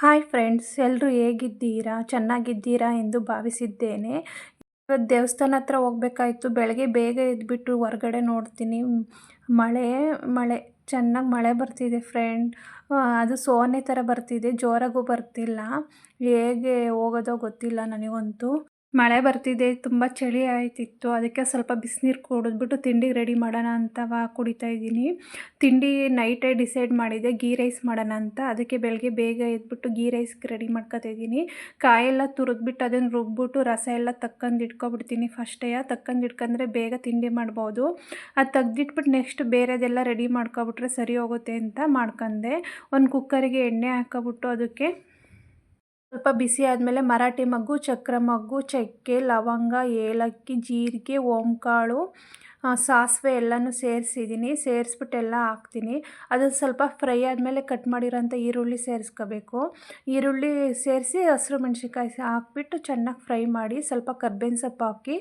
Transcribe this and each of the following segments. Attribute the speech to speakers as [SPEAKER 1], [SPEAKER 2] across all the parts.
[SPEAKER 1] Hi friends, ಎಲ್ಲರೂ ಹೇಗಿದ್ದೀರಾ? ಚೆನ್ನಾಗಿದ್ದೀರಾ ಎಂದು ಭಾವಿಸಿದ್ದೇನೆ. ಇವತ್ತು ದೇವಸ್ಥಾನ ಹತ್ರ ಹೋಗ್ಬೇಕಾಯ್ತು. ಬೆಳಗ್ಗೆ ಬೇಗ ಎದ್ಬಿಟ್ಟು ಹೊರಗಡೆ ನೋಡ್ತೀನಿ, ಮಳೆ ಮಳೆ ಚೆನ್ನಾಗಿ ಮಳೆ ಬರ್ತಿದೆ ಫ್ರೆಂಡ್. ಅದು ಸೋನೆ ಥರ ಬರ್ತಿದೆ, ಜೋರಾಗೂ ಬರ್ತಿಲ್ಲ. ಹೇಗೆ ಹೋಗೋದೋ ಗೊತ್ತಿಲ್ಲ ನನಗಂತೂ. ಮಳೆ ಬರ್ತಿದೆ, ತುಂಬ ಚಳಿ ಆಯ್ತಿತ್ತು. ಅದಕ್ಕೆ ಸ್ವಲ್ಪ ಬಿಸಿನೀರು ಕುಡಿದ್ಬಿಟ್ಟು ತಿಂಡಿಗೆ ರೆಡಿ ಮಾಡೋಣ ಅಂತ ಕುಡಿತಾ ಇದ್ದೀನಿ. ತಿಂಡಿ ನೈಟೇ ಡಿಸೈಡ್ ಮಾಡಿದ್ದೆ, ಗೀ ರೈಸ್ ಮಾಡೋಣ ಅಂತ. ಅದಕ್ಕೆ ಬೆಳಗ್ಗೆ ಬೇಗ ಎದ್ಬಿಟ್ಟು ಗೀ ರೈಸ್ಗೆ ರೆಡಿ ಮಾಡ್ಕೊತಾ ಇದ್ದೀನಿ. ಕಾಯೆಲ್ಲ ತುರಿದ್ಬಿಟ್ಟು ಅದನ್ನು ರುಬ್ಬಿಟ್ಟು ರಸ ಎಲ್ಲ ತಕ್ಕಂಡು ಇಟ್ಕೊಬಿಡ್ತೀನಿ. ಫಸ್ಟೇ ತಕ್ಕಂಡು ಇಟ್ಕೊಂಡ್ರೆ ಬೇಗ ತಿಂಡಿ ಮಾಡ್ಬೋದು. ಅದು ತೆಗ್ದಿಟ್ಬಿಟ್ಟು ನೆಕ್ಸ್ಟ್ ಬೇರೆದೆಲ್ಲ ರೆಡಿ ಮಾಡ್ಕೊಬಿಟ್ರೆ ಸರಿ ಹೋಗುತ್ತೆ ಅಂತ ಮಾಡ್ಕೊಂಡೆ. ಒಂದು ಕುಕ್ಕರಿಗೆ ಎಣ್ಣೆ ಹಾಕ್ಕೊಬಿಟ್ಟು ಅದಕ್ಕೆ ಸ್ವಲ್ಪ ಬಿಸಿ ಆದಮೇಲೆ ಮರಾಠಿ ಮೊಗ್ಗು, ಚಕ್ರ ಮೊಗ್ಗು, ಚಕ್ಕೆ, ಲವಂಗ, ಏಲಕ್ಕಿ, ಜೀರಿಗೆ, ಓಂಕಾಳು, ಸಾಸಿವೆ ಎಲ್ಲನೂ ಸೇರಿಸಿದ್ದೀನಿ. ಸೇರಿಸ್ಬಿಟ್ಟು ಎಲ್ಲ ಹಾಕ್ತೀನಿ. ಅದು ಸ್ವಲ್ಪ ಫ್ರೈ ಆದಮೇಲೆ ಕಟ್ ಮಾಡಿರೋಂಥ ಈರುಳ್ಳಿ ಸೇರಿಸ್ಕೋಬೇಕು. ಈರುಳ್ಳಿ ಸೇರಿಸಿ ಹಸಿರು ಮೆಣಸಿನ್ಕಾಯಿ ಹಾಕ್ಬಿಟ್ಟು ಚೆನ್ನಾಗಿ ಫ್ರೈ ಮಾಡಿ ಸ್ವಲ್ಪ ಕರ್ಬೇವಿನ ಸೊಪ್ಪು ಹಾಕಿ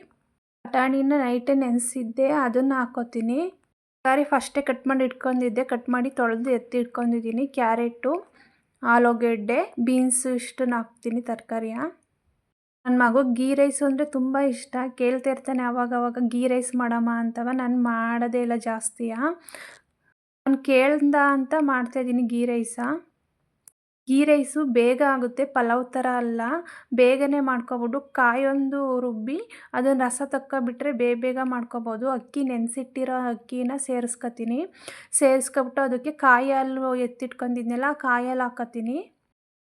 [SPEAKER 1] ಬಟಾಣಿನ ನೈಟೇ ನೆನೆಸಿದ್ದೆ, ಅದನ್ನು ಹಾಕ್ಕೋತೀನಿ. ತರಕಾರಿ ಫಸ್ಟೇ ಕಟ್ ಮಾಡಿ ಇಟ್ಕೊಂಡಿದ್ದೆ, ಕಟ್ ಮಾಡಿ ತೊಳೆದು ಎತ್ತಿ ಇಟ್ಕೊಂಡಿದ್ದೀನಿ. ಕ್ಯಾರೆಟು, ಆಲೂಗೆಡ್ಡೆ, ಬೀನ್ಸು ಇಷ್ಟನ್ನು ಹಾಕ್ತೀನಿ ತರಕಾರಿಯ. ನನ್ನ ಮಗುಗೆ ಗೀ ರೈಸು ಅಂದರೆ ತುಂಬ ಇಷ್ಟ. ಕೇಳ್ತಾ ಇರ್ತಾನೆ ಆವಾಗವಾಗ ಗೀ ರೈಸ್ ಮಾಡಮ್ಮ ಅಂತವ. ನಾನು ಮಾಡೋದೇ ಇಲ್ಲ ಜಾಸ್ತಿಯ. ಅವ್ನು ಕೇಳ್ದ ಅಂತ ಮಾಡ್ತಾಯಿದ್ದೀನಿ ಗೀ ರೈಸ. ಗೀ ರೈಸು ಬೇಗ ಆಗುತ್ತೆ, ಪಲಾವ್ ಥರ ಅಲ್ಲ. ಬೇಗನೆ ಮಾಡ್ಕೊಬೋದು. ಕಾಯೊಂದು ರುಬ್ಬಿ ಅದನ್ನು ರಸ ತಕ್ಕೊಬಿಟ್ರೆ ಬೇಗ ಮಾಡ್ಕೊಬೋದು. ಅಕ್ಕಿ ನೆನೆಸಿಟ್ಟಿರೋ ಅಕ್ಕಿನ ಸೇರಿಸ್ಕೊತೀನಿ. ಸೇರಿಸ್ಕೊಬಿಟ್ಟು ಅದಕ್ಕೆ ಕಾಯಿ ಹಾಲು ಎತ್ತಿಟ್ಕೊಂಡಿದ್ನೆಲ್ಲ ಕಾಯಿ ಹಾಲು ಹಾಕ್ಕೊತೀನಿ.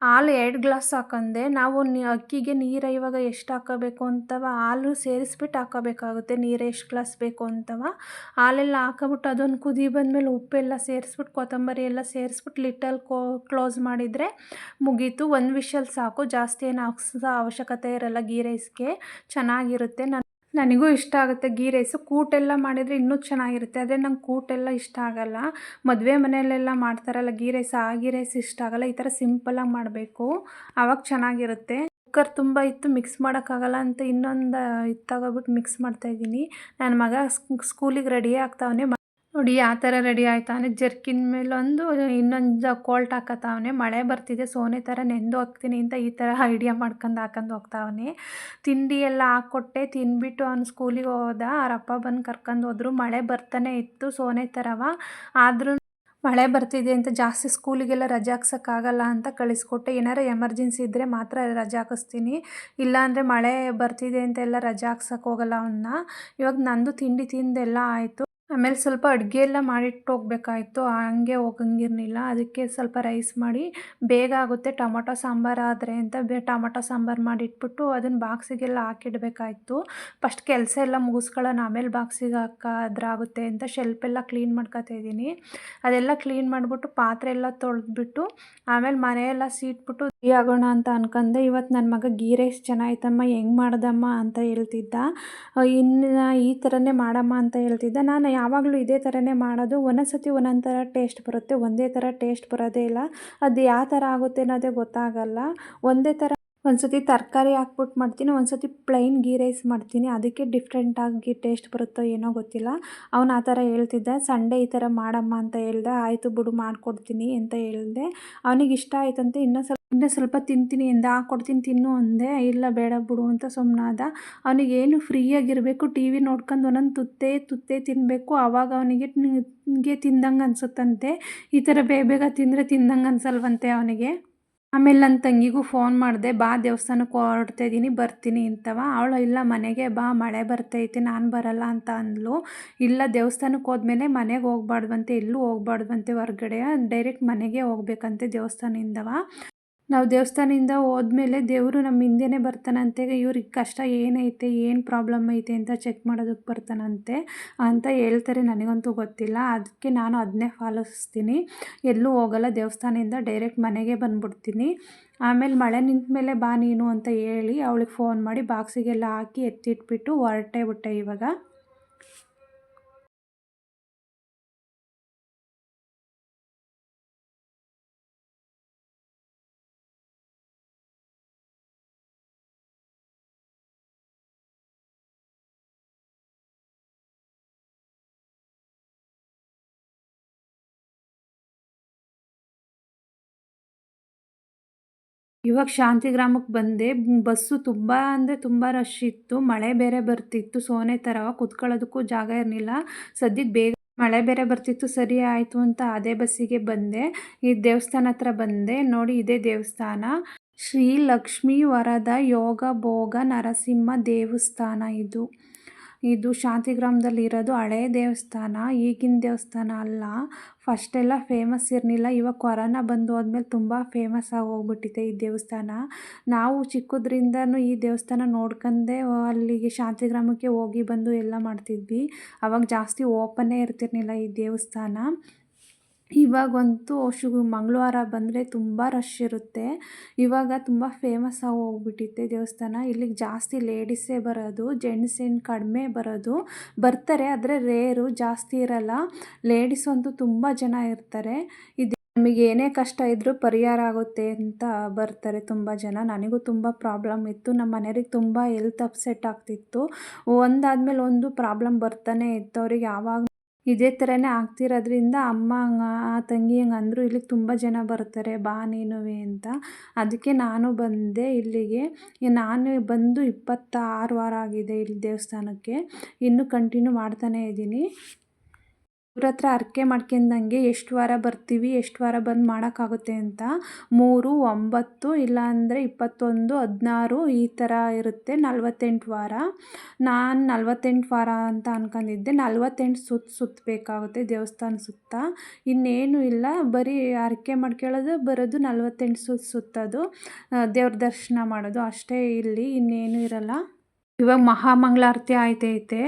[SPEAKER 1] ಹಾಲು 2 ಗ್ಲಾಸ್ ಹಾಕೊಂಡೆ. ನಾವು ಅಕ್ಕಿಗೆ ನೀರು ಇವಾಗ ಎಷ್ಟು ಹಾಕ್ಕೋಬೇಕು ಅಂತವ ಹಾಲು ಸೇರಿಸ್ಬಿಟ್ಟು ಹಾಕ್ಕೋಬೇಕಾಗುತ್ತೆ. ನೀರು ಎಷ್ಟು ಗ್ಲಾಸ್ ಬೇಕು ಅಂತವ ಹಾಲೆಲ್ಲ ಹಾಕ್ಕೊಬಿಟ್ಟು ಅದೊಂದು ಕುದಿ ಬಂದಮೇಲೆ ಉಪ್ಪೆಲ್ಲ ಸೇರಿಸ್ಬಿಟ್ಟು ಕೊತ್ತಂಬರಿ ಎಲ್ಲ ಸೇರಿಸ್ಬಿಟ್ಟು ಲಿಟ್ಟಲ್ಲಿ ಕ್ಲೋಸ್ ಮಾಡಿದರೆ ಮುಗೀತು. ಒಂದು ವಿಷಲ್ ಸಾಕು, ಜಾಸ್ತಿ ಏನು ಹಾಕ್ಸೋ ಅವಶ್ಯಕತೆ ಇರಲ್ಲ. ಗೀ ರೈಸ್ಗೆ ಚೆನ್ನಾಗಿರುತ್ತೆ. ನನಗೂ ಇಷ್ಟ ಆಗುತ್ತೆ ಗೀ ರೈಸು. ಕೂಟೆಲ್ಲ ಮಾಡಿದರೆ ಇನ್ನೂ ಚೆನ್ನಾಗಿರುತ್ತೆ. ಆದರೆ ನಂಗೆ ಕೂಟೆಲ್ಲ ಇಷ್ಟ ಆಗಲ್ಲ. ಮದುವೆ ಮನೆಯಲ್ಲೆಲ್ಲ ಮಾಡ್ತಾರಲ್ಲ ಗೀ ರೈಸ್, ಆ ಗೀ ರೈಸ್ ಇಷ್ಟ ಆಗಲ್ಲ. ಈ ಥರ ಸಿಂಪಲಾಗಿ ಮಾಡಬೇಕು, ಆವಾಗ ಚೆನ್ನಾಗಿರುತ್ತೆ. ಕುಕ್ಕರ್ ತುಂಬ ಇತ್ತು, ಮಿಕ್ಸ್ ಮಾಡೋಕ್ಕಾಗಲ್ಲ ಅಂತ ಇನ್ನೊಂದು ಇದು ತಗೊಬಿಟ್ಟು ಮಿಕ್ಸ್ ಮಾಡ್ತಾಯಿದ್ದೀನಿ. ನನ್ನ ಮಗ ಸ್ಕೂಲಿಗೆ ರೆಡಿ ಆಗ್ತಾವನೆ. ನೋಡಿ ಯಾವ ಥರ ರೆಡಿ ಆಯ್ತಾವನೆ. ಜರ್ಕಿನ್ ಮೇಲೊಂದು ಇನ್ನೊಂದು ಕೋಲ್ಟ್ ಹಾಕತ್ತಾವನೆ. ಮಳೆ ಬರ್ತಿದೆ, ಸೋನೆ ಥರ ನೆಂದು ಹೋಗ್ತೀನಿ ಅಂತ ಈ ಥರ ಐಡಿಯಾ ಹಾಕೊಂಡು ಹೋಗ್ತಾವನೆ. ತಿಂಡಿ ಎಲ್ಲ ಹಾಕ್ಕೊಟ್ಟೆ, ತಿಂದ್ಬಿಟ್ಟು ಅವ್ನು ಸ್ಕೂಲಿಗೆ ಹೋದ. ಅವ್ರ ಅಪ್ಪ ಬಂದು ಕರ್ಕೊಂಡು ಹೋದ್ರು. ಮಳೆ ಬರ್ತಾನೆ ಇತ್ತು ಸೋನೆ ಥರವ. ಆದ್ರೂ ಮಳೆ ಬರ್ತಿದೆ ಅಂತ ಜಾಸ್ತಿ ಸ್ಕೂಲಿಗೆಲ್ಲ ರಜೆ ಹಾಕ್ಸೋಕ್ಕಾಗಲ್ಲ ಅಂತ ಕಳಿಸ್ಕೊಟ್ಟೆ. ಏನಾರು ಎಮರ್ಜೆನ್ಸಿ ಇದ್ದರೆ ಮಾತ್ರ ರಜೆ ಹಾಕಿಸ್ತೀನಿ, ಇಲ್ಲಾಂದರೆ ಮಳೆ ಬರ್ತಿದೆ ಅಂತ ಎಲ್ಲ ರಜೆ ಹಾಕ್ಸೋಕೆ ಹೋಗಲ್ಲ ಅವನ್ನ. ಇವಾಗ ನಂದು ತಿಂಡಿ ತಿಂದೆಲ್ಲ ಆಯಿತು. ಆಮೇಲೆ ಸ್ವಲ್ಪ ಅಡುಗೆ ಎಲ್ಲ ಮಾಡಿಟ್ಟು ಹೋಗ್ಬೇಕಾಯ್ತು, ಹಂಗೆ ಹೋಗಂಗಿರಲಿಲ್ಲ. ಅದಕ್ಕೆ ಸ್ವಲ್ಪ ರೈಸ್ ಮಾಡಿ ಬೇಗ ಆಗುತ್ತೆ ಟೊಮೊಟೊ ಸಾಂಬಾರು ಆದರೆ ಅಂತ ಟೊಮೊಟೊ ಸಾಂಬಾರು ಮಾಡಿಟ್ಬಿಟ್ಟು ಅದನ್ನು ಬಾಕ್ಸಿಗೆಲ್ಲ ಹಾಕಿಡಬೇಕಾಯ್ತು. ಫಸ್ಟ್ ಕೆಲಸ ಎಲ್ಲ ಮುಗಿಸ್ಕೊಳ್ಳೋಣ, ಆಮೇಲೆ ಬಾಕ್ಸಿಗೆ ಹಾಕೋದ್ರಾಗುತ್ತೆ ಅಂತ ಶೆಲ್ಫೆಲ್ಲ ಕ್ಲೀನ್ ಮಾಡ್ಕೊತಾ ಇದ್ದೀನಿ. ಅದೆಲ್ಲ ಕ್ಲೀನ್ ಮಾಡಿಬಿಟ್ಟು ಪಾತ್ರೆ ಎಲ್ಲ ತೊಳೆದ್ಬಿಟ್ಟು ಆಮೇಲೆ ಮನೆಯೆಲ್ಲ ಸೀಟ್ಬಿಟ್ಟು ಫ್ರೀ ಆಗೋಣ ಅಂತ ಅನ್ಕೊಂಡೆ. ಇವತ್ತು ನನ್ನ ಮಗ ಗೀ ರೈಸ್ ಚೆನ್ನಾಯ್ತಮ್ಮ, ಹೆಂಗೆ ಮಾಡ್ದಮ್ಮ ಅಂತ ಹೇಳ್ತಿದ್ದ. ಇನ್ನು ಈ ಥರನೇ ಮಾಡಮ್ಮ ಅಂತ ಹೇಳ್ತಿದ್ದ. ನಾನು ಯಾವಾಗಲೂ ಇದೇ ಥರನೇ ಮಾಡೋದು. ಒಂದೊಂದು ಸತಿ ಒಂದೊಂದು ಥರ ಟೇಸ್ಟ್ ಬರುತ್ತೆ, ಒಂದೇ ಥರ ಟೇಸ್ಟ್ ಬರೋದೇ ಇಲ್ಲ. ಅದು ಯಾವ ಥರ ಆಗುತ್ತೆ ಅನ್ನೋದೇ ಗೊತ್ತಾಗಲ್ಲ. ಒಂದೇ ಥರ ಒಂದು ಸತಿ ತರಕಾರಿ ಹಾಕ್ಬಿಟ್ಟು ಮಾಡ್ತೀನಿ, ಒಂದು ಸತಿ ಪ್ಲೈನ್ ಗೀ ರೈಸ್ ಮಾಡ್ತೀನಿ. ಅದಕ್ಕೆ ಡಿಫ್ರೆಂಟಾಗಿ ಟೇಸ್ಟ್ ಬರುತ್ತೋ ಏನೋ ಗೊತ್ತಿಲ್ಲ. ಅವನು ಆ ಥರ ಹೇಳ್ತಿದ್ದ. ಸಂಡೇ ಈ ಥರ ಮಾಡಮ್ಮ ಅಂತ ಹೇಳ್ದೆ. ಆಯಿತು ಬಿಡು ಮಾಡಿಕೊಡ್ತೀನಿ ಅಂತ ಹೇಳಿದೆ. ಅವನಿಗೆ ಇಷ್ಟ ಆಯ್ತಂತೆ. ಇನ್ನೂ ಸ್ವಲ್ಪ ತಿಂತೀನಿ ಎಂದ, ಹಾಕ್ಕೊಡ್ತೀನಿ ತಿನ್ನು ಅಂದೆ. ಇಲ್ಲ ಬೇಡ ಬಿಡು ಅಂತ ಸುಮ್ಮನಾದ. ಅವನಿಗೇನು ಫ್ರೀಯಾಗಿರಬೇಕು, ಟಿ ವಿ ನೋಡ್ಕೊಂಡು ಒಂದೊಂದು ತುತ್ತೇ ತಿನ್ನಬೇಕು. ಆವಾಗ ಅವನಿಗೆ ತಿಂದಂಗೆ ಅನಿಸುತ್ತಂತೆ. ಈ ಥರ ಬೇಗ ತಿಂದರೆ ತಿಂದಂಗೆ ಅನ್ಸಲ್ವಂತೆ ಅವನಿಗೆ. ಆಮೇಲೆ ನನ್ನ ತಂಗಿಗೂ ಫೋನ್ ಮಾಡಿದೆ, ಬಾ ದೇವಸ್ಥಾನಕ್ಕೆ ಹೊರಡ್ತಾಯಿದ್ದೀನಿ ಬರ್ತೀನಿ ಅಂತವ. ಅವಳು ಇಲ್ಲ ಮನೆಗೆ ಬಾ, ಮಳೆ ಬರ್ತೈತೆ, ನಾನು ಬರಲ್ಲ ಅಂತ ಅಂದಳು. ಇಲ್ಲ ದೇವಸ್ಥಾನಕ್ಕೆ ಹೋದ್ಮೇಲೆ ಮನೆಗೆ ಹೋಗ್ಬಾರ್ದಂತೆ, ಎಲ್ಲೂ ಹೋಗ್ಬಾರ್ದಂತೆ ಹೊರಗಡೆ, ಡೈರೆಕ್ಟ್ ಮನೆಗೆ ಹೋಗ್ಬೇಕಂತೆ ದೇವಸ್ಥಾನದಿಂದವ. ನಾವು ದೇವಸ್ಥಾನದಿಂದ ಹೋದ್ಮೇಲೆ ದೇವರು ನಮ್ಮ ಹಿಂದೆನೇ ಬರ್ತಾನಂತೆ. ಇವ್ರಿಗೆ ಕಷ್ಟ ಏನೈತೆ, ಏನು ಪ್ರಾಬ್ಲಮ್ ಐತೆ ಅಂತ ಚೆಕ್ ಮಾಡೋದಕ್ಕೆ ಬರ್ತಾನಂತೆ ಅಂತ ಹೇಳ್ತಾರೆ. ನನಗಂತೂ ಗೊತ್ತಿಲ್ಲ, ಅದಕ್ಕೆ ನಾನು ಅದನ್ನೇ ಫಾಲೋಸ್ತೀನಿ. ಎಲ್ಲೂ ಹೋಗಲ್ಲ, ದೇವಸ್ಥಾನದಿಂದ ಡೈರೆಕ್ಟ್ ಮನೆಗೆ ಬಂದುಬಿಡ್ತೀನಿ. ಆಮೇಲೆ ಮಳೆ ನಿಂತ ಮೇಲೆ ಬಾ ನೀನು ಅಂತ ಹೇಳಿ ಅವಳಿಗೆ ಫೋನ್ ಮಾಡಿ ಬಾಕ್ಸಿಗೆಲ್ಲ ಹಾಕಿ ಎತ್ತಿಟ್ಬಿಟ್ಟು ಹೊರಟೇ ಬಿಟ್ಟೆ ಇವಾಗ. ಇವಾಗ ಶಾಂತಿಗ್ರಾಮಕ್ಕೆ ಬಂದೆ. ಬಸ್ಸು ತುಂಬ ಅಂದರೆ ತುಂಬ ರಶ್ ಇತ್ತು. ಮಳೆ ಬೇರೆ ಬರ್ತಿತ್ತು. ಸೋನೆ ಥರ ಕುತ್ಕೊಳ್ಳೋದಕ್ಕೂ ಜಾಗ ಇರಲಿಲ್ಲ. ಸದ್ಯಕ್ಕೆ ಬೇಗ ಮಳೆ ಬೇರೆ ಬರ್ತಿತ್ತು. ಸರಿ ಆಯಿತು ಅಂತ ಅದೇ ಬಸ್ಸಿಗೆ ಬಂದೆ. ಈ ದೇವಸ್ಥಾನ ಹತ್ರ ಬಂದೆ. ನೋಡಿ ಇದೇ ದೇವಸ್ಥಾನ. ಶ್ರೀ ಲಕ್ಷ್ಮೀ ವರದ ಯೋಗ ಭೋಗ ನರಸಿಂಹ ದೇವಸ್ಥಾನ ಇದು. ಇದು ಶಾಂತಿಗ್ರಾಮದಲ್ಲಿ ಇರೋದು ಹಳೇ ದೇವಸ್ಥಾನ. ಈಗಿನ ದೇವಸ್ಥಾನ ಅಲ್ಲ. ಫಸ್ಟೆಲ್ಲ ಫೇಮಸ್ ಇರಲಿಲ್ಲ. ಇವಾಗ ಕೊರೋನಾ ಬಂದು ಹೋದ್ಮೇಲೆ ತುಂಬ ಫೇಮಸ್ ಆಗಿ ಹೋಗ್ಬಿಟ್ಟಿದೆ ಈ ದೇವಸ್ಥಾನ. ನಾವು ಚಿಕ್ಕದ್ರಿಂದನೂ ಈ ದೇವಸ್ಥಾನ ನೋಡ್ಕೊಂಡೇ ಅಲ್ಲಿಗೆ ಶಾಂತಿಗ್ರಾಮಕ್ಕೆ ಹೋಗಿ ಬಂದು ಎಲ್ಲ ಮಾಡ್ತಿದ್ವಿ. ಅವಾಗ ಜಾಸ್ತಿ ಓಪನ್ನೇ ಇರ್ತಿರ್ಲಿಲ್ಲ ಈ ದೇವಸ್ಥಾನ. ಇವಾಗಂತೂ ಮಂಗಳವಾರ ಬಂದರೆ ತುಂಬ ರಶ್ ಇರುತ್ತೆ. ಇವಾಗ ತುಂಬ ಫೇಮಸ್ ಆಗಿ ಹೋಗ್ಬಿಟ್ಟಿದೆ ದೇವಸ್ಥಾನ. ಇಲ್ಲಿಗೆ ಜಾಸ್ತಿ ಲೇಡೀಸೇ ಬರೋದು, ಜೆಂಟ್ಸ್ ಏನು ಕಡಿಮೆ ಬರೋದು. ಬರ್ತಾರೆ ಆದರೆ ರೇರು, ಜಾಸ್ತಿ ಇರಲ್ಲ. ಲೇಡೀಸ್ ಅಂತೂ ತುಂಬ ಜನ ಇರ್ತಾರೆ. ನಮಗೆ ಏನೇ ಕಷ್ಟ ಇದ್ದರೂ ಪರಿಹಾರ ಆಗುತ್ತೆ ಅಂತ ಬರ್ತಾರೆ ತುಂಬ ಜನ. ನನಗೂ ತುಂಬ ಪ್ರಾಬ್ಲಮ್ ಇತ್ತು. ನಮ್ಮ ಮನೆಯವ್ರಿಗೆ ತುಂಬ ಹೆಲ್ತ್ ಅಪ್ಸೆಟ್ ಆಗ್ತಿತ್ತು. ಒಂದಾದ್ಮೇಲೆ ಒಂದು ಪ್ರಾಬ್ಲಮ್ ಬರ್ತಾನೆ ಇತ್ತು. ಅವ್ರಿಗೆ ಯಾವಾಗ ಇದೇ ಥರನೇ ಆಗ್ತಿರೋದ್ರಿಂದ ಅಮ್ಮ ತಂಗಿ ಹಂಗೆ ಅಂದರು, ಇಲ್ಲಿಗೆ ತುಂಬ ಜನ ಬರ್ತಾರೆ ಬಾ ನೀನುವೆ ಅಂತ. ಅದಕ್ಕೆ ನಾನು ಬಂದೆ ಇಲ್ಲಿಗೆ. ನಾನು ಬಂದು 26 ವಾರ ಆಗಿದೆ ಇಲ್ಲಿ ದೇವಸ್ಥಾನಕ್ಕೆ. ಇನ್ನೂ ಕಂಟಿನ್ಯೂ ಮಾಡ್ತಾನೇ ಇದ್ದೀನಿ. ಇವ್ರ ಹತ್ರ ಹರಕೆ ಮಾಡ್ಕೊಂಡಂಗೆ ಎಷ್ಟು ವಾರ ಬರ್ತೀವಿ, ಎಷ್ಟು ವಾರ ಬಂದು ಮಾಡೋಕ್ಕಾಗುತ್ತೆ ಅಂತ 3, 9 ಇಲ್ಲಾಂದರೆ 21, 16 ಈ ಥರ ಇರುತ್ತೆ. 48 ವಾರ. ನಾನು 48 ವಾರ ಅಂತ ಅಂದ್ಕೊಂಡಿದ್ದೆ. 48 ಸುತ್ತಬೇಕಾಗುತ್ತೆ ದೇವಸ್ಥಾನ ಸುತ್ತ. ಇನ್ನೇನು ಇಲ್ಲ, ಬರೀ ಹರಕೆ ಮಾಡ್ಕೊಳ್ಳೋದು, ಬರೋದು, 48 ಸುತ್ತೋದು, ದೇವ್ರ ದರ್ಶನ ಮಾಡೋದು ಅಷ್ಟೇ ಇಲ್ಲಿ. ಇನ್ನೇನು ಇರಲ್ಲ. ಇವಾಗ ಮಹಾಮಂಗಳಾರತಿ ಆಯ್ತೈತೆ.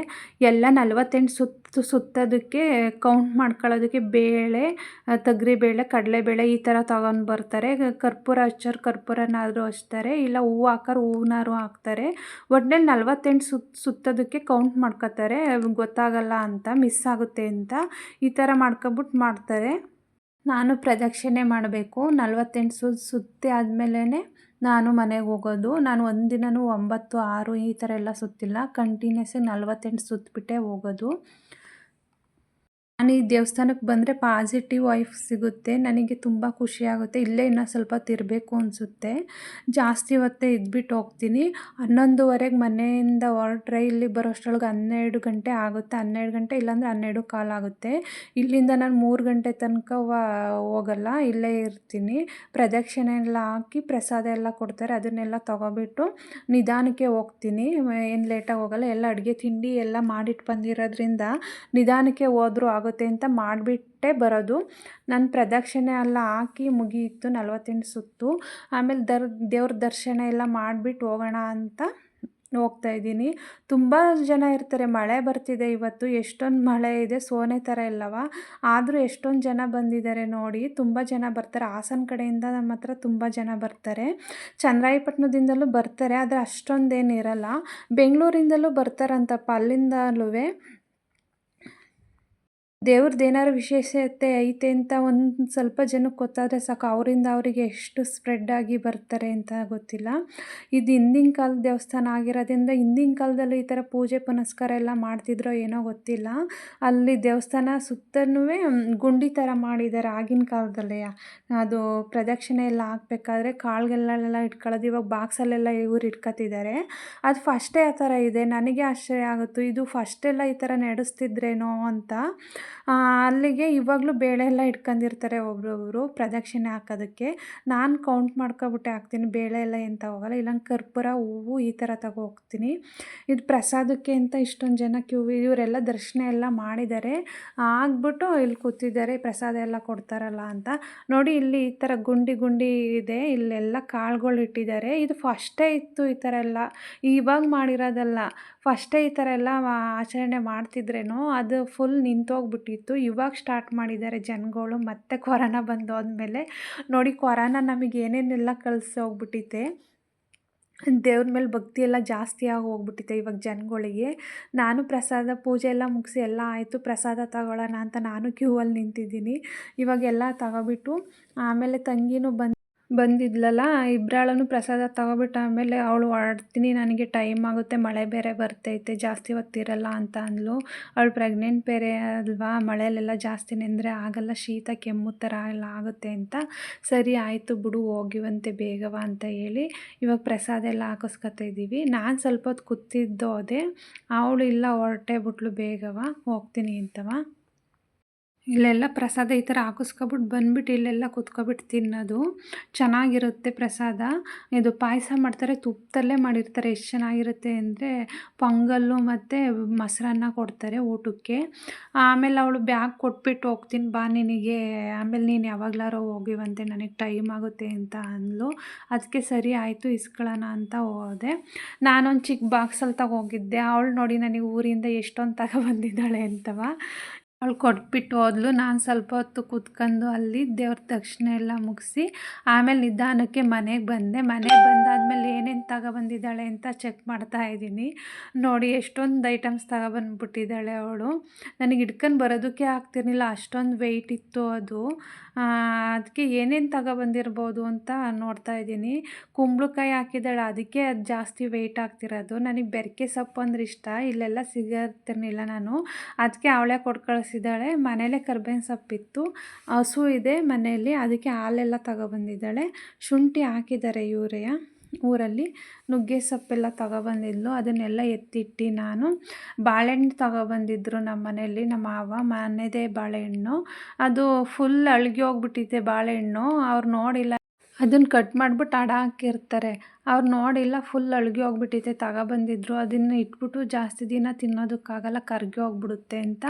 [SPEAKER 1] ಎಲ್ಲ 48 ಸುತ್ತೋದಕ್ಕೆ ಕೌಂಟ್ ಮಾಡ್ಕೊಳ್ಳೋದಕ್ಕೆ ಬೇಳೆ, ತೊಗರಿಬೇಳೆ, ಕಡಲೆಬೇಳೆ ಈ ಥರ ತಗೊಂಡು ಬರ್ತಾರೆ. ಕರ್ಪೂರ ಹಚ್ಚೋರು ಕರ್ಪೂರನಾದರೂ ಹಚ್ತಾರೆ, ಇಲ್ಲ ಹೂವು ಹಾಕೋರು ಹೂವನಾರು ಹಾಕ್ತಾರೆ. ಒಟ್ನಲ್ಲಿ 48 ಸುತ್ತೋದಕ್ಕೆ ಕೌಂಟ್ ಮಾಡ್ಕೋತಾರೆ. ಗೊತ್ತಾಗಲ್ಲ ಅಂತ, ಮಿಸ್ ಆಗುತ್ತೆ ಅಂತ ಈ ಥರ ಮಾಡ್ಕೊಬಿಟ್ಟು ಮಾಡ್ತಾರೆ. ನಾನು ಪ್ರದಕ್ಷಿಣೆ ಮಾಡಬೇಕು. 48 ಸುತ್ತಿ ಆದಮೇಲೆ ನಾನು ಮನೆಗೆ ಹೋಗೋದು. ನಾನು ಒಂದಿನವೂ 9, 6 ಈ ಥರ ಎಲ್ಲ ಸುತ್ತಿಲ್ಲ. ಕಂಟಿನ್ಯೂಸ್ 48 ಸುತ್ತಿಬಿಟ್ಟೇ ಹೋಗೋದು. ನಾನು ಈ ದೇವಸ್ಥಾನಕ್ಕೆ ಬಂದರೆ ಪಾಸಿಟಿವ್ ವೈಫ್ ಸಿಗುತ್ತೆ. ನನಗೆ ತುಂಬ ಖುಷಿಯಾಗುತ್ತೆ. ಇಲ್ಲೇ ಇನ್ನೂ ಸ್ವಲ್ಪ ತಿರಬೇಕು ಅನಿಸುತ್ತೆ. ಜಾಸ್ತಿ ಹೊತ್ತೇ ಇದ್ಬಿಟ್ಟು ಹೋಗ್ತೀನಿ. 11:30ಗೆ ಮನೆಯಿಂದ ಹೊರಟ್ರೆ ಇಲ್ಲಿ ಬರೋಷ್ಟರೊಳಗೆ 12 ಗಂಟೆ ಆಗುತ್ತೆ. 12 ಗಂಟೆ ಇಲ್ಲಾಂದರೆ 12:15 ಆಗುತ್ತೆ. ಇಲ್ಲಿಂದ ನಾನು 3 ಗಂಟೆ ತನಕ ಹೋಗಲ್ಲ, ಇಲ್ಲೇ ಇರ್ತೀನಿ. ಪ್ರದಕ್ಷಿಣೆ ಎಲ್ಲ ಹಾಕಿ ಪ್ರಸಾದ ಎಲ್ಲ ಕೊಡ್ತಾರೆ, ಅದನ್ನೆಲ್ಲ ತೊಗೊಬಿಟ್ಟು ನಿಧಾನಕ್ಕೆ ಹೋಗ್ತೀನಿ. ಏನು ಲೇಟಾಗಿ ಹೋಗಲ್ಲ. ಎಲ್ಲ ಅಡುಗೆ ತಿಂಡಿ ಎಲ್ಲ ಮಾಡಿಟ್ಟು ಬಂದಿರೋದ್ರಿಂದ ನಿಧಾನಕ್ಕೆ ಹೋದ್ರೂ ಆಗುತ್ತೆ ಅಂತ ಮಾಡಿಬಿಟ್ಟೇ ಬರೋದು. ನಾನು ಪ್ರದಕ್ಷಿಣೆ ಎಲ್ಲ ಹಾಕಿ ಮುಗಿಯಿತು 48 ಸುತ್ತು. ಆಮೇಲೆ ದೇವ್ರ ದರ್ಶನ ಎಲ್ಲ ಮಾಡಿಬಿಟ್ಟು ಹೋಗೋಣ ಅಂತ ಹೋಗ್ತಾಯಿದ್ದೀನಿ. ತುಂಬ ಜನ ಇರ್ತಾರೆ. ಮಳೆ ಬರ್ತಿದೆ ಇವತ್ತು. ಎಷ್ಟೊಂದು ಮಳೆ ಇದೆ, ಸೋನೆ ಥರ ಇಲ್ಲವ. ಆದರೂ ಎಷ್ಟೊಂದು ಜನ ಬಂದಿದ್ದಾರೆ ನೋಡಿ. ತುಂಬ ಜನ ಬರ್ತಾರೆ. ಹಾಸನ ಕಡೆಯಿಂದ ನಮ್ಮ ಹತ್ರ ತುಂಬ ಜನ ಬರ್ತಾರೆ. ಚನ್ನರಾಯಪಟ್ಟಣದಿಂದಲೂ ಬರ್ತಾರೆ, ಆದರೆ ಅಷ್ಟೊಂದೇನಿರಲ್ಲ. ಬೆಂಗಳೂರಿಂದಲೂ ಬರ್ತಾರಂತಪ್ಪ, ಅಲ್ಲಿಂದಲೂ. ದೇವ್ರದ್ದು ಏನಾದ್ರು ವಿಶೇಷತೆ ಐತೆ ಅಂತ ಒಂದು ಸ್ವಲ್ಪ ಜನಕ್ಕೆ ಗೊತ್ತಾದರೆ ಸಾಕು, ಅವರಿಂದ ಅವರಿಗೆ ಎಷ್ಟು ಸ್ಪ್ರೆಡ್ ಆಗಿ ಬರ್ತಾರೆ ಅಂತ ಗೊತ್ತಿಲ್ಲ. ಇದು ಹಿಂದಿನ ಕಾಲದ ದೇವಸ್ಥಾನ ಆಗಿರೋದ್ರಿಂದ ಹಿಂದಿನ ಕಾಲದಲ್ಲೂ ಈ ಥರ ಪೂಜೆ ಪುನಸ್ಕಾರ ಎಲ್ಲ ಮಾಡ್ತಿದ್ರೋ ಏನೋ ಗೊತ್ತಿಲ್ಲ. ಅಲ್ಲಿ ದೇವಸ್ಥಾನ ಸುತ್ತಲೂ ಗುಂಡಿ ಥರ ಮಾಡಿದ್ದಾರೆ ಆಗಿನ ಕಾಲದಲ್ಲೇ. ಅದು ಪ್ರದಕ್ಷಿಣೆ ಎಲ್ಲ ಹಾಕ್ಬೇಕಾದ್ರೆ ಕಾಳುಗಳನ್ನೆಲ್ಲ ಇಟ್ಕೊಳ್ಳೋದು. ಇವಾಗ ಬಾಕ್ಸಲ್ಲೆಲ್ಲ ಇವ್ರು ಇಟ್ಕೊತಿದ್ದಾರೆ. ಅದು ಫಸ್ಟೇ ಆ ಥರ ಇದೆ. ನನಗೆ ಆಶ್ಚರ್ಯ ಆಗುತ್ತೆ, ಇದು ಫಸ್ಟೆಲ್ಲ ಈ ಥರ ನಡೆಸ್ತಿದ್ರೇನೋ ಅಂತ. ಅಲ್ಲಿಗೆ ಇವಾಗಲೂ ಬೇಳೆ ಎಲ್ಲ ಇಟ್ಕೊಂಡಿರ್ತಾರೆ ಒಬ್ಬೊಬ್ರು ಪ್ರದಕ್ಷಿಣೆ ಹಾಕೋದಕ್ಕೆ. ನಾನು ಕೌಂಟ್ ಮಾಡ್ಕೊಬಿಟ್ಟೆ ಹಾಕ್ತೀನಿ. ಬೇಳೆ ಎಲ್ಲ ಏನು ತಗೋಗಲ್ಲ. ಇಲ್ಲಾಂದ್ರೆ ಕರ್ಪೂರ, ಹೂವು ಈ ಥರ ತಗೋ ಹೋಗ್ತೀನಿ. ಇದು ಪ್ರಸಾದಕ್ಕೆ ಅಂತ ಇಷ್ಟೊಂದು ಜನ ಇವರೆಲ್ಲ ದರ್ಶನ ಎಲ್ಲ ಮಾಡಿದ್ದಾರೆ, ಆಗ್ಬಿಟ್ಟು ಇಲ್ಲಿ ಕೂತಿದ್ದಾರೆ ಪ್ರಸಾದ ಎಲ್ಲ ಕೊಡ್ತಾರಲ್ಲ ಅಂತ. ನೋಡಿ ಇಲ್ಲಿ ಈ ಥರ ಗುಂಡಿ ಗುಂಡಿ ಇದೆ, ಇಲ್ಲೆಲ್ಲ ಕಾಳುಗಳು ಇಟ್ಟಿದ್ದಾರೆ. ಇದು ಫಸ್ಟೇ ಇತ್ತು ಈ ಥರ ಎಲ್ಲ, ಇವಾಗ ಮಾಡಿರೋದಲ್ಲ. ಫಸ್ಟೇ ಈ ಥರ ಎಲ್ಲ ಆಚರಣೆ ಮಾಡ್ತಿದ್ರೇನೋ ಅದು ಫುಲ್ ನಿಂತೋಗ್ಬಿಟ್ಟಿತ್ತು. ಇವಾಗ ಸ್ಟಾರ್ಟ್ ಮಾಡಿದ್ದಾರೆ ಜನಗಳು. ಮತ್ತೆ ಕೊರೋನಾ ಬಂದು ಹೋದ್ಮೇಲೆ ನೋಡಿ, ಕೊರೋನಾ ನಮಗೆ ಏನೇನೆಲ್ಲ ಕಳಿಸಿ ಹೋಗ್ಬಿಟ್ಟಿದೆ. ದೇವ್ರ ಮೇಲೆ ಭಕ್ತಿ ಎಲ್ಲ ಜಾಸ್ತಿ ಆಗಿ ಹೋಗ್ಬಿಟ್ಟಿದೆ ಇವಾಗ ಜನಗಳಿಗೆ. ನಾನು ಪ್ರಸಾದ ಪೂಜೆ ಎಲ್ಲ ಮುಗಿಸಿ ಎಲ್ಲ ಆಯಿತು, ಪ್ರಸಾದ ತಗೊಳ್ಳೋಣ ಅಂತ ನಾನು ಕ್ಯೂ ಅಲ್ಲಿ ನಿಂತಿದ್ದೀನಿ. ಇವಾಗೆಲ್ಲ ತಗೊಬಿಟ್ಟು ಆಮೇಲೆ ತಂಗಿನೂ ಬಂದಿದ್ಲಲ್ಲ, ಇಬ್ರಾಳನು ಪ್ರಸಾದ ತಗೊಬಿಟ್ಟು ಆಮೇಲೆ ಅವಳು ಹೊರಡ್ತೀನಿ ನನಗೆ ಟೈಮ್ ಆಗುತ್ತೆ, ಮಳೆ ಬೇರೆ ಬರ್ತೈತೆ, ಜಾಸ್ತಿ ಹೊತ್ತಿರಲ್ಲ ಅಂತ ಅಂದ್ಲು. ಅವಳು ಪ್ರೆಗ್ನೆಂಟ್ ಬೇರೆ ಅಲ್ವಾ, ಮಳೆಯಲ್ಲೆಲ್ಲ ಜಾಸ್ತಿ ನೆಂದರೆ ಆಗಲ್ಲ, ಶೀತ ಕೆಮ್ಮು ಥರ ಎಲ್ಲ ಆಗುತ್ತೆ ಅಂತ. ಸರಿ ಆಯಿತು ಬಿಡು ಹೋಗಿವಂತೆ ಬೇಗವ ಅಂತ ಹೇಳಿ ಇವಾಗ ಪ್ರಸಾದ ಎಲ್ಲ ಹಾಕಿಸ್ಕೊತಾ ಇದ್ದೀವಿ. ನಾನು ಸ್ವಲ್ಪ ಹೊತ್ತು ಕೂತಿದ್ದೋದೆ, ಅವಳು ಇಲ್ಲ ಹೊರಟೇ ಬಿಟ್ಲು ಬೇಗವ ಹೋಗ್ತೀನಿ ಅಂತವ. ಇಲ್ಲೆಲ್ಲ ಪ್ರಸಾದ ಈ ಥರ ಹಾಕಿಸ್ಕೊಬಿಟ್ಟು ಬಂದ್ಬಿಟ್ಟು ಇಲ್ಲೆಲ್ಲ ಕುತ್ಕೊಬಿಟ್ಟು ತಿನ್ನೋದು ಚೆನ್ನಾಗಿರುತ್ತೆ. ಪ್ರಸಾದ ಇದು ಪಾಯಸ ಮಾಡ್ತಾರೆ, ತುಪ್ಪದಲ್ಲೇ ಮಾಡಿರ್ತಾರೆ. ಎಷ್ಟು ಚೆನ್ನಾಗಿರುತ್ತೆ ಅಂದರೆ ಪೊಂಗಲ್ಲು ಮತ್ತು ಮೊಸರನ್ನ ಕೊಡ್ತಾರೆ ಊಟಕ್ಕೆ. ಆಮೇಲೆ ಅವಳು ಬ್ಯಾಗ್ ಕೊಟ್ಬಿಟ್ಟು ಹೋಗ್ತೀನಿ ಬಾ ನಿನಗೆ, ಆಮೇಲೆ ನೀನು ಯಾವಾಗಲಾರು ಹೋಗಿವಂತೆ ನನಗೆ ಟೈಮ್ ಆಗುತ್ತೆ ಅಂತ ಅಂದ್ಲು. ಅದಕ್ಕೆ ಸರಿ ಆಯಿತು ಇಸ್ಕೊಳ್ಳೋಣ ಅಂತ ಹೋದೆ. ನಾನೊಂದು ಚಿಕ್ಕ ಬಾಕ್ಸಲ್ಲಿ ತಗೋಗಿದ್ದೆ. ಅವಳು ನೋಡಿ ನನಗೆ ಊರಿಂದ ಎಷ್ಟೊಂದು ತಗೊಬಂದಿದ್ದಾಳೆ ಅಂತವ. ಅವಳು ಕೊಟ್ಬಿಟ್ಟು ಹೋದ್ಲು. ನಾನು ಸ್ವಲ್ಪ ಹೊತ್ತು ಕೂತ್ಕೊಂಡು ಅಲ್ಲಿ ದೇವ್ರ ದರ್ಶನ ಎಲ್ಲ ಮುಗಿಸಿ ಆಮೇಲೆ ನಿಧಾನಕ್ಕೆ ಮನೆಗೆ ಬಂದೆ. ಮನೆಗೆ ಬಂದಾದ್ಮೇಲೆ ಏನೇನು ತಗೊಬಂದಿದ್ದಾಳೆ ಅಂತ ಚೆಕ್ ಮಾಡ್ತಾ ಇದ್ದೀನಿ. ನೋಡಿ ಎಷ್ಟೊಂದು ಐಟಮ್ಸ್ ತಗೊಬಂದ್ಬಿಟ್ಟಿದ್ದಾಳೆ ಅವಳು. ನನಗೆ ಹಿಡ್ಕೊಂಡು ಬರೋದಕ್ಕೆ ಆಗ್ತಿರ್ಲಿಲ್ಲ, ಅಷ್ಟೊಂದು ವೆಯ್ಟ್ ಇತ್ತು ಅದು. ಅದಕ್ಕೆ ಏನೇನು ತಗೊಬಂದಿರ್ಬೋದು ಅಂತ ನೋಡ್ತಾ ಇದ್ದೀನಿ. ಕುಂಬಳಕಾಯಿ ಹಾಕಿದ್ದಾಳೆ, ಅದಕ್ಕೆ ಅದು ಜಾಸ್ತಿ ವೆಯ್ಟ್ ಆಗ್ತಿರೋದು. ನನಗೆ ಬೆರಕೆ ಸೊಪ್ಪು ಅಂದ್ರೆ ಇಷ್ಟ, ಇಲ್ಲೆಲ್ಲ ಸಿಗತ್ತಿರ್ಲಿಲ್ಲ ನಾನು, ಅದಕ್ಕೆ ಅವಳೇ ಕೊಟ್ಟು ಕಳಿಸಿದ್ದಾಳೆ. ಮನೇಲೇ ಕರ್ಬೇವಿನ ಸೊಪ್ಪಿತ್ತು, ಹಸು ಇದೆ ಮನೆಯಲ್ಲಿ, ಅದಕ್ಕೆ ಹಾಲೆಲ್ಲ ತಗೊಬಂದಿದ್ದಾಳೆ. ಶುಂಠಿ ಹಾಕಿದ್ದಾರೆ ಊರಲ್ಲಿ. ನುಗ್ಗೆ ಸೊಪ್ಪೆಲ್ಲ ತಗೊಬಂದಿದ್ಲು, ಅದನ್ನೆಲ್ಲ ಎತ್ತಿಟ್ಟು ನಾನು ಬಾಳೆಹಣ್ಣು ತಗೊಬಂದಿದ್ರು ನಮ್ಮ ಮನೆಯಲ್ಲಿ. ನಮ್ಮ ಮಾವ ಮನೆಯದೇ ಬಾಳೆಹಣ್ಣು, ಅದು ಫುಲ್ ಅಳ್ಗಿ ಹೋಗ್ಬಿಟ್ಟಿದೆ ಬಾಳೆಹಣ್ಣು. ಅವ್ರು ನೋಡಿಲ್ಲ, ಅದನ್ನು ಕಟ್ ಮಾಡಿಬಿಟ್ಟು ಅಡ ಹಾಕಿರ್ತಾರೆ, ಅವ್ರು ನೋಡಿಲ್ಲ, ಫುಲ್ ಅಳ್ಗಿ ಹೋಗ್ಬಿಟ್ಟಿದೆ. ತಗೊಬಂದಿದ್ರು, ಅದನ್ನು ಇಟ್ಬಿಟ್ಟು ಜಾಸ್ತಿ ದಿನ ತಿನ್ನೋದಕ್ಕಾಗಲ್ಲ, ಕರ್ಗಿ ಹೋಗ್ಬಿಡುತ್ತೆ ಅಂತ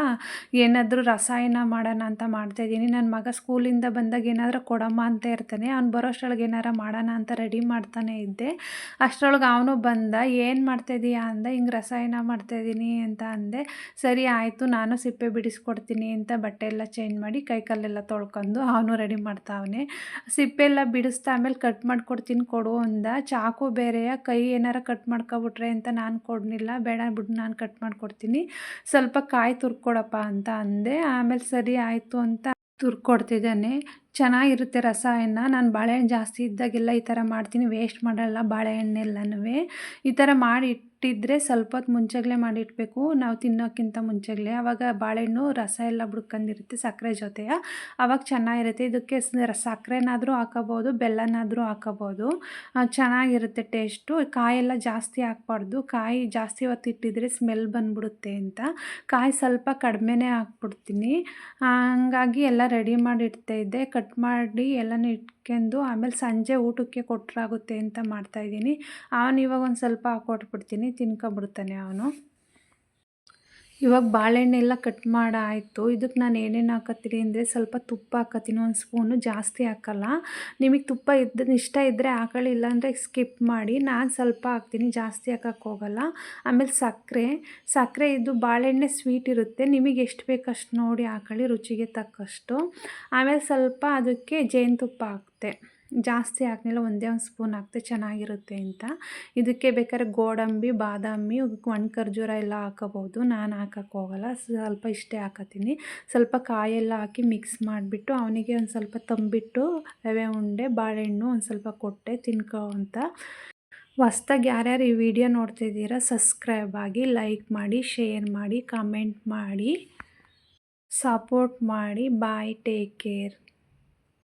[SPEAKER 1] ಏನಾದರೂ ರಸಾಯನ ಮಾಡೋಣ ಅಂತ ಮಾಡ್ತಾಯಿದ್ದೀನಿ. ನನ್ನ ಮಗ ಸ್ಕೂಲಿಂದ ಬಂದಾಗ ಏನಾದರೂ ಕೊಡಮ್ಮ ಅಂತ ಇರ್ತಾನೆ, ಅವ್ನು ಬರೋಷ್ಟರೊಳಗೆ ಏನಾರ ಮಾಡೋಣ ಅಂತ ರೆಡಿ ಮಾಡ್ತಾನೆ ಇದ್ದೆ. ಅಷ್ಟರೊಳಗೆ ಅವನು ಬಂದ, ಏನು ಮಾಡ್ತಾಯಿದ್ದೀಯಾ ಅಂದ. ಹಿಂಗೆ ರಸಾಯನ ಮಾಡ್ತಾಯಿದ್ದೀನಿ ಅಂತ ಅಂದೆ. ಸರಿ ಆಯಿತು, ನಾನು ಸಿಪ್ಪೆ ಬಿಡಿಸ್ಕೊಡ್ತೀನಿ ಅಂತ ಬಟ್ಟೆ ಎಲ್ಲ ಚೇಂಜ್ ಮಾಡಿ ಕೈ ಕಾಲೆಲ್ಲ ತೊಳ್ಕೊಂಡು ಅವನು ರೆಡಿ ಮಾಡ್ತಾವನೆ. ಸಿಪ್ಪೆ ಎಲ್ಲ ಬಿಡಿಸ್ತಾ ಆಮೇಲೆ ಕಟ್ ಮಾಡ್ಕೊಡ್ತೀನಿ ಕೊಡು ಅಂದ. ಚಾಕು ಬೇರೆಯ, ಕೈ ಏನಾರ ಕಟ್ ಮಾಡ್ಕೊಬಿಟ್ರೆ ಅಂತ ನಾನು ಕೊಡಲಿಲ್ಲ. ಬೇಡ ಬಿಡು ನಾನು ಕಟ್ ಮಾಡಿಕೊಡ್ತೀನಿ, ಸ್ವಲ್ಪ ಕಾಯಿ ತುರ್ಕೊಡಪ್ಪ ಅಂತ ಅಂದೆ. ಆಮೇಲೆ ಸರಿ ಆಯಿತು ಅಂತ ತುರ್ಕೊಡ್ತಿದ್ದಾನೆ. ಚೆನ್ನಾಗಿರುತ್ತೆ ರಸಾಯನ. ನಾನು ಬಾಳೆಹಣ್ಣು ಜಾಸ್ತಿ ಇದ್ದಾಗೆಲ್ಲ ಈ ಥರ ಮಾಡ್ತೀನಿ, ವೇಸ್ಟ್ ಮಾಡಲ್ಲ ಬಾಳೆಹಣ್ಣೆಲ್ಲನೂ. ಈ ಥರ ಮಾಡಿ ಇಟ್ಟಿದ್ರೆ ಸ್ವಲ್ಪ ಹೊತ್ತು ಮುಂಚೆಗಳೇ ಮಾಡಿಡಬೇಕು ನಾವು ತಿನ್ನೋಕ್ಕಿಂತ ಮುಂಚೆಗಳೇ, ಆವಾಗ ಬಾಳೆಹಣ್ಣು ರಸ ಎಲ್ಲ ಬಿಡ್ಕೊಂಡಿರುತ್ತೆ ಸಕ್ಕರೆ ಜೊತೆಯ, ಆವಾಗ ಚೆನ್ನಾಗಿರುತ್ತೆ. ಇದಕ್ಕೆ ಸಕ್ಕರೆನಾದರೂ ಹಾಕೋಬೋದು, ಬೆಲ್ಲನಾದರೂ ಹಾಕೋಬೋದು, ಚೆನ್ನಾಗಿರುತ್ತೆ ಟೇಸ್ಟು. ಕಾಯೆಲ್ಲ ಜಾಸ್ತಿ ಹಾಕ್ಬಾರ್ದು, ಕಾಯಿ ಜಾಸ್ತಿ ಹೊತ್ತು ಇಟ್ಟಿದ್ರೆ ಸ್ಮೆಲ್ ಬಂದ್ಬಿಡುತ್ತೆ ಅಂತ ಕಾಯಿ ಸ್ವಲ್ಪ ಕಡಿಮೆನೇ ಹಾಕ್ಬಿಡ್ತೀನಿ. ಹಂಗಾಗಿ ಎಲ್ಲ ರೆಡಿ ಮಾಡಿ ಇಡ್ತಾಯಿದ್ದೆ, ಕಟ್ ಮಾಡಿ ಎಲ್ಲನೂ ಇಟ್ಕೊಂಡು ಆಮೇಲೆ ಸಂಜೆ ಊಟಕ್ಕೆ ಕೊಟ್ಟರಾಗುತ್ತೆ ಅಂತ ಮಾಡ್ತಾಯಿದ್ದೀನಿ. ಅವನು ಇವಾಗ ಒಂದು ಸ್ವಲ್ಪ ಹಾಕ್ಕೊಟ್ಬಿಡ್ತೀನಿ, ತಿನ್ಕೊಬಿಡ್ತಾನೆ ಅವನು. ಇವಾಗ ಬಾಳೆಹಣ್ಣೆಲ್ಲ ಕಟ್ ಮಾಡಾಯಿತು. ಇದಕ್ಕೆ ನಾನು ಏನೇನು ಹಾಕತ್ತೀನಿ ಅಂದರೆ ಸ್ವಲ್ಪ ತುಪ್ಪ ಹಾಕತ್ತೀನಿ, ಒಂದು ಸ್ಪೂನು, ಜಾಸ್ತಿ ಹಾಕಲ್ಲ. ನಿಮಗೆ ತುಪ್ಪ ಇಷ್ಟ ಇದ್ದರೆ ಹಾಕೊಳ್ಳಿ, ಇಲ್ಲಾಂದರೆ ಸ್ಕಿಪ್ ಮಾಡಿ. ನಾನು ಸ್ವಲ್ಪ ಹಾಕ್ತೀನಿ, ಜಾಸ್ತಿ ಹಾಕಕ್ಕೆ ಹೋಗಲ್ಲ. ಆಮೇಲೆ ಸಕ್ಕರೆ ಇದು ಬಾಳೆಹಣ್ಣೆ ಸ್ವೀಟ್ ಇರುತ್ತೆ, ನಿಮಗೆ ಎಷ್ಟು ಬೇಕು ಅಷ್ಟು ನೋಡಿ ಹಾಕೊಳ್ಳಿ, ರುಚಿಗೆ ತಕ್ಕಷ್ಟು. ಆಮೇಲೆ ಸ್ವಲ್ಪ ಅದಕ್ಕೆ ಜೇನುತುಪ್ಪ ಹಾಕ್ತೆ, ಜಾಸ್ತಿ ಹಾಕಲಿಲ್ಲ, ಒಂದೇ ಒಂದು ಸ್ಪೂನ್ ಹಾಕ್ತೆ, ಚೆನ್ನಾಗಿರುತ್ತೆ ಅಂತ. ಇದಕ್ಕೆ ಬೇಕಾದ್ರೆ ಗೋಡಂಬಿ, ಬಾದಾಮಿ, ಒಣ ಖರ್ಜೂರ ಎಲ್ಲ ಹಾಕೋಬೋದು, ನಾನು ಹಾಕಕ್ಕೆ ಹೋಗಲ್ಲ, ಸ್ವಲ್ಪ ಇಷ್ಟೇ ಹಾಕತ್ತೀನಿ. ಸ್ವಲ್ಪ ಕಾಯೆಲ್ಲ ಹಾಕಿ ಮಿಕ್ಸ್ ಮಾಡಿಬಿಟ್ಟು ಅವನಿಗೆ ಒಂದು ಸ್ವಲ್ಪ ತಂಬಿಟ್ಟು ರವೆ ಉಂಡೆ, ಬಾಳೆಹಣ್ಣು ಒಂದು ಸ್ವಲ್ಪ ಕೊಟ್ಟೆ, ತಿನ್ಕೋ ಅಂತ. ಹೊಸ್ದಾಗಿ ಯಾರ್ಯಾರು ಈ ವಿಡಿಯೋ ನೋಡ್ತಿದ್ದೀರಾ ಸಬ್ಸ್ಕ್ರೈಬ್ ಆಗಿ, ಲೈಕ್ ಮಾಡಿ, ಶೇರ್ ಮಾಡಿ, ಕಮೆಂಟ್ ಮಾಡಿ, ಸಪೋರ್ಟ್ ಮಾಡಿ. ಬಾಯ್, ಟೇಕ್ ಕೇರ್.